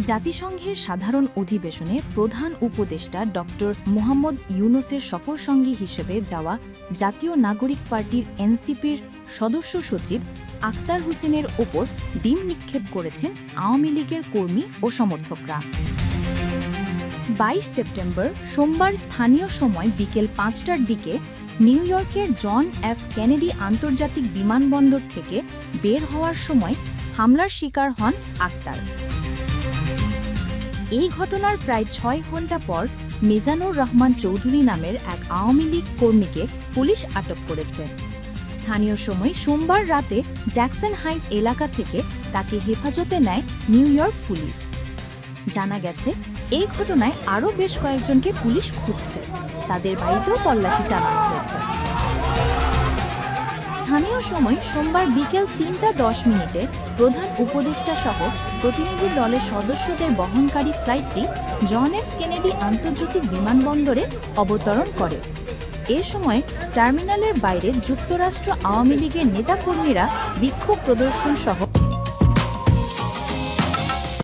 জাতিসংঘের সাধারণ অধিবেশনে প্রধান উপদেষ্টা ডক্টর মোহাম্মদ ইউনূসের সফরসঙ্গী হিসেবে যাওয়া জাতীয় নাগরিক পার্টির এনসিপির সদস্য সচিব আখতার হোসেনের ওপর ডিম নিক্ষেপ করেছেন আওয়ামী লীগের কর্মী ও সমর্থকরা। ২২ সেপ্টেম্বর সোমবার স্থানীয় সময় বিকেল ৫টার দিকে নিউ ইয়র্কের জন এফ কেনেডি আন্তর্জাতিক বিমানবন্দর থেকে বের হওয়ার সময় হামলার শিকার হন আখতার। এই ঘটনার প্রায় ৬ ঘণ্টা পর মিজানুর রহমান চৌধুরী নামের এক আওয়ামী লীগ কর্মীকে পুলিশ আটক করেছে। স্থানীয় সময় সোমবার রাতে জ্যাকসন হাইটস এলাকা থেকে তাকে হেফাজতে নেয় নিউ ইয়র্ক পুলিশ। জানা গেছে, এই ঘটনায় আরও বেশ কয়েকজনকে পুলিশ খুঁজছে। তাদের বাড়িতেও তল্লাশি চালানো হয়েছে। স্থানীয় সময় সোমবার বিকেল ৩টা ১০ প্রধান উপদেষ্টা সহ প্রতিনিধি দলের সদস্যদের বহনকারী ফ্লাইটটি জন এফ কেনেডি আন্তর্জাতিক বিমানবন্দরে অবতরণ করে। এ সময় টার্মিনালের বাইরে যুক্তরাষ্ট্র আওয়ামী লীগের নেতাকর্মীরা বিক্ষোভ প্রদর্শন সহ